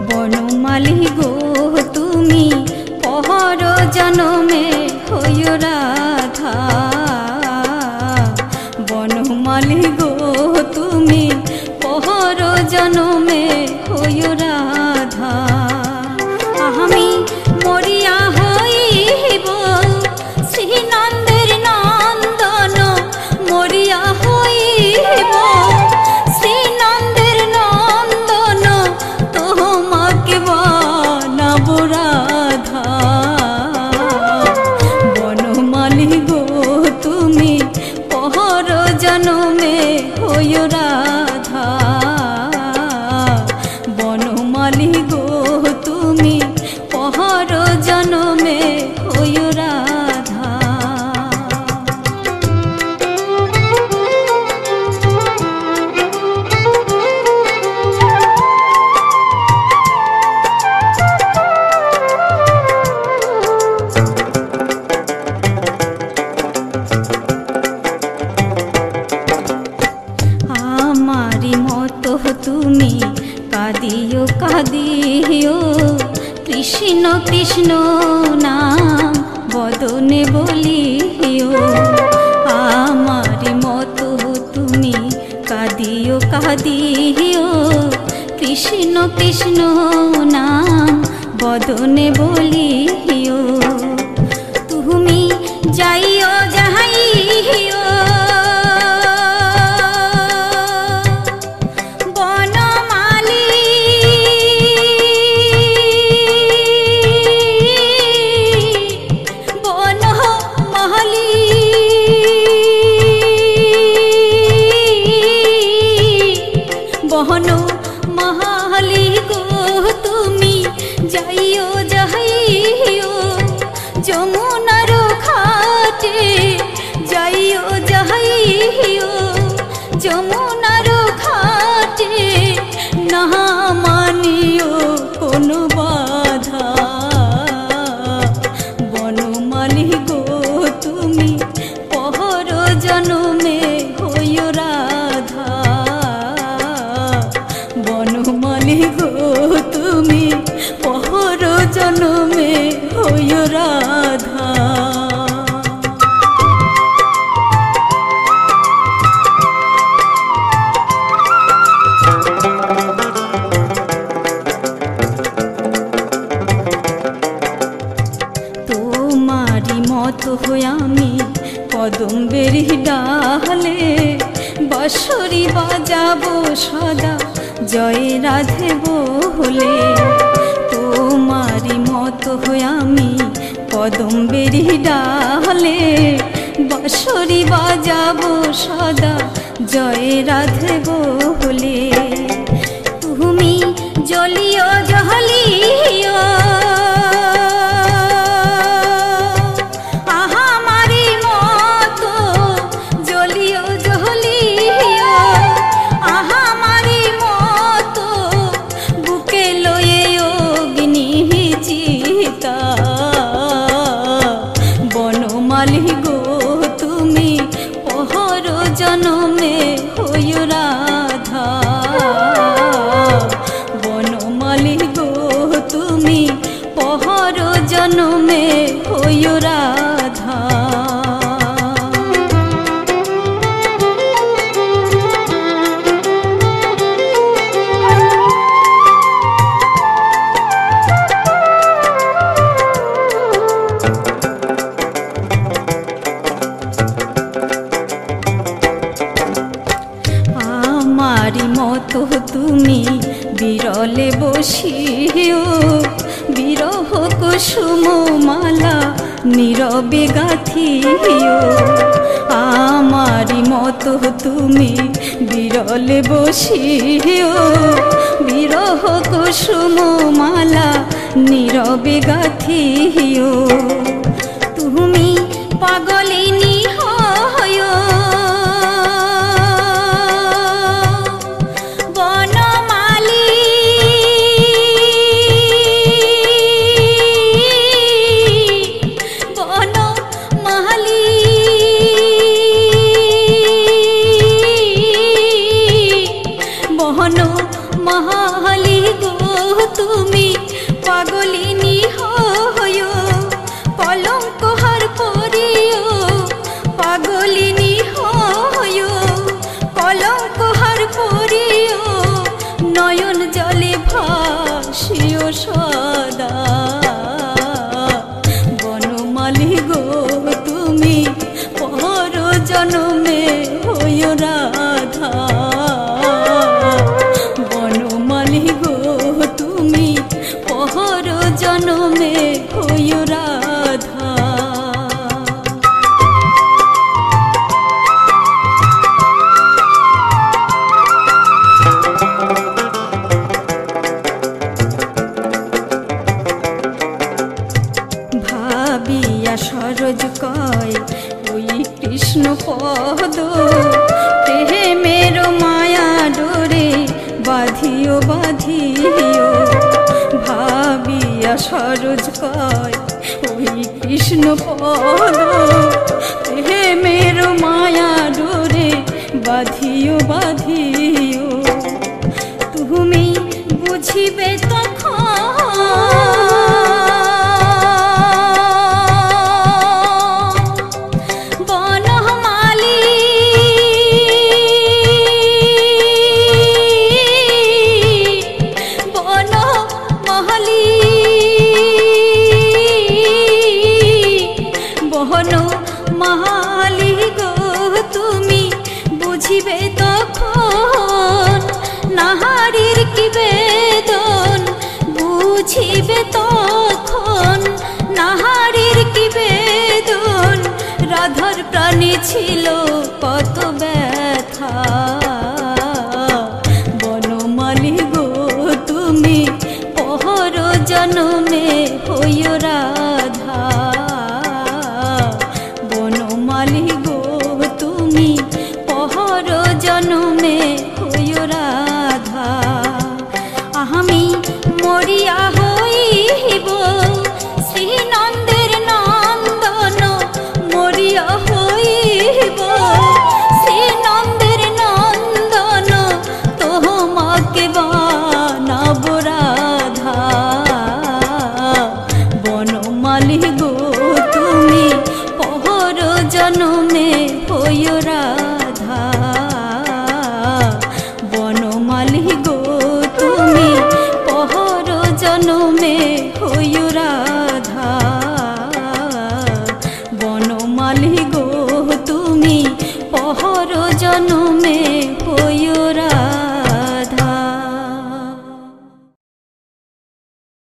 বনমালী গো তুমি পহর জনমে হইও রাধা, বনমালী গো তুমি পহর জনমে হইও রাধা। আমি মরিয়া হইব শ্রীনন্দের নন্দন, মরিয়া হইব শ্রীনন্দের নন্দন, তোমাকে বানাব রাধা। বনমালী গো তুমি পহর জনমে হইও রাধা, বনমালী গো তুমি পহর জনমে হইও রাধা। আমারি মতো তুমি কাঁদিও কাঁদিও, কৃষ্ণ কৃষ্ণ নাম বদনে বলিও। আমারি মতো তুমি কাঁদিও কাঁদিও, কৃষ্ণ কৃষ্ণ নাম বদনে বলিও। তুমি যাইও যাইও বনমালী গো তুমি যাইও যাইও যমুনার ঘাটে, যাইও যাইও যমুনার ঘাটে, না মানিও কোনো বাধা। বনমালী গো তুমি পহর জনমে হইও রাধা, বনমালী গো তুমি পহর জনমে হইও রাধা। তোমারি মতো আমি কদম্বের ডালে, বাঁশরি বাজাবো সদা জয় রাধে বলে। তোমারি মতো আমি কদম্বের ডালে, বাঁশরি বাজাবো সদা জয় রাধে বলে। তুমি জ্বলিও জ্বলিও বনমালী গো তুমি পহর জনমে হইও রাধা, বনমালী গো তুমি পহর জনমে হইও রাধা। আমারি মতো তুমি বিরলে বসিও, বিরহ কুসুম মালা নীরবে গাথিও। আমারি মতো তুমি বিরলে বসিও, বিরহ কুসুম মালা নীরবে গাথিও। তুমি পাগলিনী হয় বনমালী গো জনমে হইও রাধা। ভাবিয়া সরোজ কয় ওই কৃষ্ণ পদ, প্রেমের মায়া ডোরে বাঁধিও বাঁধিও। ভাবিয়া সরোজ কয় ওই কৃষ্ণ পদ, প্রেমের মায়া ডোরে বাঁধিও বাঁধিও। তুমি বুঝিবে তখন মাহালি গো, তুমি বুঝিবে তখন নাহারির কি বেদন, বুঝিবে তখন নাহারির কি বেদন। রাধার প্রাণে ছিল কত ব্যথা, বনমালী গো তুমি পহর জনমে হইও রাধা। বনমালী গো তুমি পহর জনমে হইও রাধা। আমি মরিয়া হইব শ্রীনন্দের নন্দন, মরিয়া হইব শ্রীনন্দের নন্দন, তোমাকে বানাব রাধা। বনমালী গো তুমি পহর জনমে হইও রাধা। বনমালী গো তুমি পহর জনমে হইও রাধা। বনমালী গো তুমি পহর জনমে